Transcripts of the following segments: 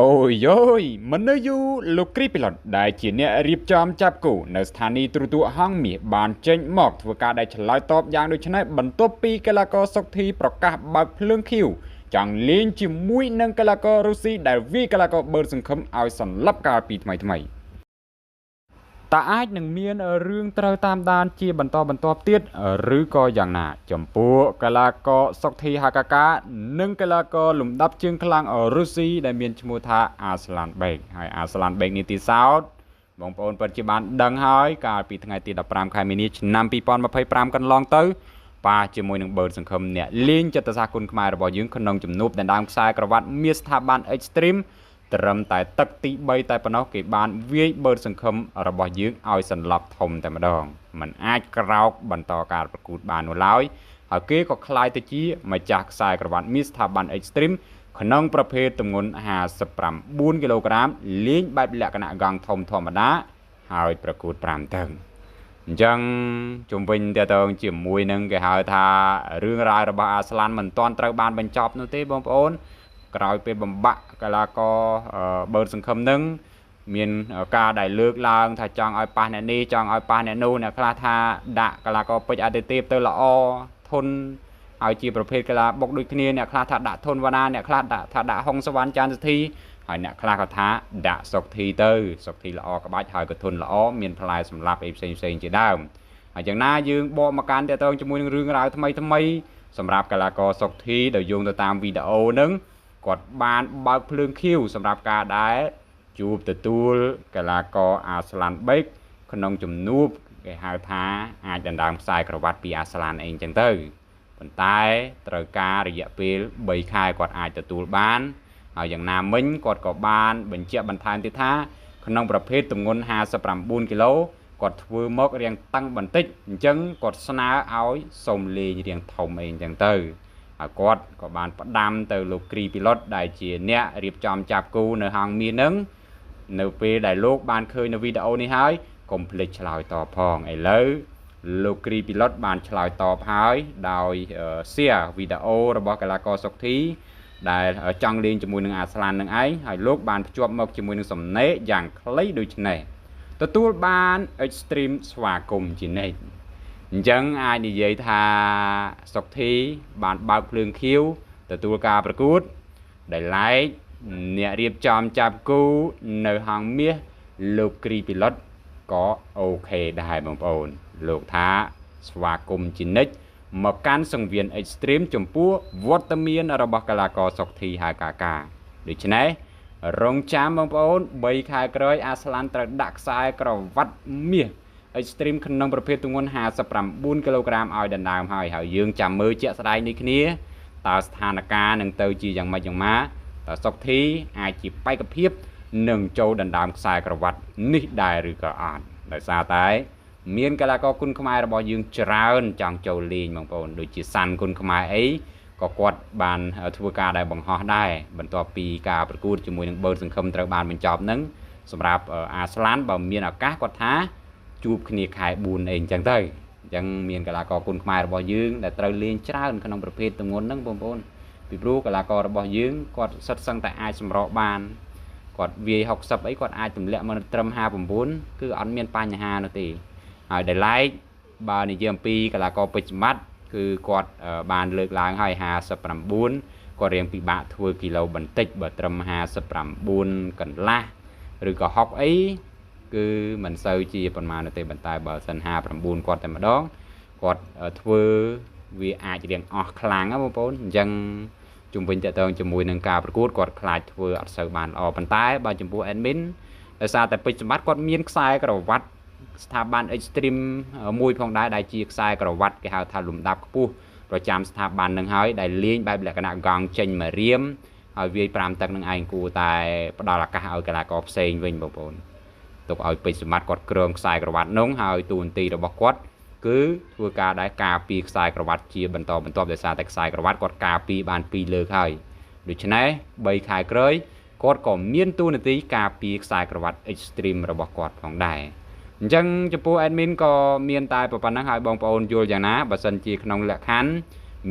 អូយយោយមនុស្សយូលោកគ្រីពីឡុតដែលជាអ្នករៀបចំចាប់គូនៅស្ថានីយទូរទស្សន៍ហងមាសបានចេញមកធ្វើការដែលឆ្លើយតបយ៉ាងដូចនេះបន្ទាប់ពីកីឡាករសុកធីប្រកាសបើកភ្លើងខៀវចង់លេងជាមួយនឹងកីឡាកររុស្ស៊ីដែលវាយកីឡាករបឺតសង្ឃឹមឲ្យសន្លប់កាលពីថ្មីតើអាចនឹងមានរឿងត្រូវតាមដានជាបន្តបន្ទាប់ទៀតឬក៏យ៉ាងណាចំពោះកីឡាករសុកធីហាកាកានិងកីឡាករលំដាប់ជើងខ្លាំងរុស្ស៊ីដែលមានឈ្មោះថាអាស្លានបេកហើយអាស្លានបេកនេះទីសោតបងប្អូនពិតជាបានដឹងហើយកាលពីថ្ងៃទី15ខែមីនាឆ្នាំ2025កន្លងទៅប៉ះជាមួយនឹងបឺតសង្ឃឹមអ្នកលេងចិត្តសាស្ត្រគុណខ្មែររបស់យើងក្នុងជំនួបដណ្ដើមខ្សែក្រវ៉ាត់មាសស្ថាប័ន Extreme ត្រឹមតែទឹកទី3តែប៉ុណ្ណោះគេបានវាយបឺតសង្ឃឹមរបស់យើងឲ្យសន្លប់ធំតែម្ដងมันអាចក្រោកបន្តការប្រកួតបាននោះឡើយហើយគេក៏ខ្លាយទៅជាម្ចាស់ខ្សែក្រវ៉ាត់មាសស្ថាប័ន Extreme ក្នុងប្រភេទទម្ងន់59គីឡូក្រាមលេងបែបលក្ខណៈកង់ធំធម្មតាហើយប្រកួត5តឹងអញ្ចឹងជំវិញតើតើជាមួយនឹងគេហៅថារឿងរ៉ាវរបស់អាស្លានមិនទាន់ត្រូវបានបញ្ចប់នោះទេបងប្អូនក្រោយពេលបំបាក់កីឡាករបឺតសង្ឃឹមនឹងមានការដែលលើកឡើងថាចង់ឲ្យប៉ះអ្នកនេះចង់ឲ្យប៉ះអ្នកនោះអ្នកខ្លះថាដាក់កីឡាករពេជ្រអាទិទេពទៅល្អធន់ហើយជាប្រភេទកីឡាបុកដូចគ្នាអ្នកខ្លះថាដាក់ធន់វណ្ណាអ្នកខ្លះថាដាក់ហុងសវណ្ណចាន់សទ្ធីហើយអ្នកខ្លះក៏ថាដាក់សុកធីទៅសុកធីល្អក្បាច់ហើយក៏ធន់ល្អមានផ្លែសម្លាប់អីផ្សេងជាដើមហើយយ៉ាងណាយើងបកមកកាន់តើតើជាមួយនឹងរឿងរ៉ាវថ្មីសម្រាប់កីឡាករសុកធីដែលយោងទៅតាមវីដេអូហ្នឹងគាត់បានបើកភ្លើងខៀវសម្រាប់ការដែលជួបទទួលកីឡាករអាស្លានបេកក្នុងជំនួបគេហៅថាអាចដណ្ដើមខ្សែក្រវ៉ាត់ពីអាស្លានអីចឹងទៅប៉ុន្តែត្រូវការរយៈពេល3ខែគាត់អាចទទួលបានហើយយ៉ាងណាមិញគាត់ក៏បានបញ្ជាក់បន្ថែមទៀតថាក្នុងប្រភេទទម្ងន់59គីឡូគាត់ធ្វើមករៀងតឹងបន្តិចអញ្ចឹងគាត់ស្នើឲ្យសុំលេងរៀងធំអីចឹងទៅហើយគាត់ក៏បានផ្ដាំទៅលោកគ្រីពីឡុតដែលជាអ្នករៀបចំចាប់គូនៅហាងមាសនឹងនៅពេលដែលលោកបានឃើញនៅវីដេអូនេះហើយកុំភ្លេចឆ្លើយតបផងឥឡូវលោកគ្រីពីឡុតបានឆ្លើយតបហើយដោយ share វីដេអូរបស់កីឡាករសុកធីដែលចង់លេងជាមួយនឹងអាស្លាននឹងឯងហើយលោកបានភ្ជាប់មកជាមួយនឹងសំណេរយ៉ាងខ្លីដូចនេះទទួលបាន Extreme ស្វាគមន៍ជានិច្ចអញ្ចឹងអាចនិយាយថាសុកធីបានបើកភ្លើងខៀវទទួលការប្រកួតដែលឡែកអ្នករៀបចំចាប់គូនៅហាងមាសលោកគ្រីពីឡុតក៏អូខេដែរបងប្អូនលោកថាស្វាគមន៍ជានិច្ចមកកាន់សង្វៀន Extreme ចំពោះវត្តមានរបស់កីឡាករសុកធីហៅកាកាដូច្នេះរងចាំបងប្អូន3ខែក្រោយអាស្លានត្រូវដាក់ខ្សែក្រវ៉ាត់មាសExtreme ក្នុងប្រភេទទម្ងន់59គីឡូក្រាមឲ្យដណ្ដើមហើយយើងចាំមើលជាក់ស្ដែងនេះគ្នាតើស្ថានភាពនឹងទៅជាយ៉ាងម៉េចយ៉ាងម៉ាតើសុកធីអាចជាបេក្ខភាពនឹងចូលដណ្ដើមខ្សែក្រវ៉ាត់នេះដែរឬក៏អត់ដោយសារតែមានកីឡាករគុណខ្មែររបស់យើងច្រើនចង់ចូលលេងបងប្អូនដូចជាសាន់គុណខ្មែរអីក៏គាត់បានធ្វើការដែលបង្ហោះដែរបន្ទាប់ពីការប្រកួតជាមួយនឹងបឺតសង្ឃឹមត្រូវបានបញ្ចប់ហ្នឹងសម្រាប់អាស្លានបើមានឱកាសគាត់ថាជួបគ្នាខែ4អីអញ្ចឹងទៅអញ្ចឹងមានកីឡាករគុណខ្មែររបស់យើងដែលត្រូវលេងច្រើនក្នុងប្រភេទទម្ងន់ហ្នឹងបងប្អូនពីព្រោះកីឡាកររបស់យើងគាត់សិតសឹងតែអាចសម្រកបានគាត់វាយ60អីគាត់អាចទម្លាក់មកត្រឹម59គឺអត់មានបញ្ហានោះទេហើយដែលឡែកបើនិយាយអំពីកីឡាករពេជ្រសម្បត្តិគឺគាត់បានលើកឡើងហើយ59គាត់រៀងពិបាកធ្វើគីឡូបន្តិចបើត្រឹម59កន្លះឬក៏60អីគឺមិនសូវជាប្រមាណទេប៉ុន្តែបើសិន59គាត់តែម្ដងគាត់ធ្វើវាអាចរៀងអស់ខ្លាំងណាបងប្អូនអញ្ចឹងជំវិញតើតើជាមួយនឹងការប្រកួតគាត់ខ្លាចធ្វើអត់សូវបានល្អប៉ុន្តែបើចំពោះ admin ដោយសារតែពេជ្រសម្បត្តិគាត់មានខ្សែក្រវ៉ាត់ស្ថាប័ន Extreme មួយផងដែរដែលជាខ្សែក្រវ៉ាត់គេហៅថាលំដាប់ខ្ពស់ប្រចាំស្ថាប័ននឹងហើយដែលលេងបែបលក្ខណៈកង់ចេញមករៀមហើយវាយ5ទឹកនឹងឯងគួរតែផ្ដល់ឱកាសឲ្យកីឡាករផ្សេងវិញបងប្អូនទុកឲ្យពេជ្រសម្បត្តិគាត់គ្រងខ្សែក្រវ៉ាត់នោះហើយតួនាទីរបស់គាត់គឺធ្វើការដែលការពារខ្សែក្រវ៉ាត់ជាបន្តបន្ទាប់ដោយសារតែខ្សែក្រវ៉ាត់គាត់ការពារបាន2លើកហើយដូច្នេះ3ខែក្រោយគាត់ក៏មានតួនាទីការពារខ្សែក្រវ៉ាត់ Extreme របស់គាត់ផងដែរអញ្ចឹងចំពោះ admin ក៏មានតែប៉ុណ្ណឹងហើយបងប្អូនយល់យ៉ាងណាបើសិនជាក្នុងលក្ខខណ្ឌ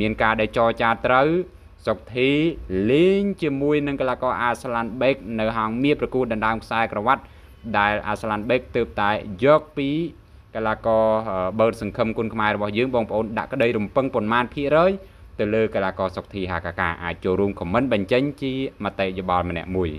មានការដែលចរចាត្រូវ សុកធីលេងជាមួយនឹងកីឡាករអាស្លានបេកនៅហាងមៀប្រកួតដណ្ដើមខ្សែក្រវ៉ាត់ដែលអាស្លានបេកទើបតែយកពីកីឡាករបើសង្ឃឹមគុណខ្មែររបស់យើងបងប្អូនដាក់ក្តីរំពឹងប៉ុន្មានភាគរយទៅលើកីឡាករសុកធីហាកាកាអាចចូលរួមខមមិនបញ្ចេញជាមតិយោបល់ម្នាក់មួយ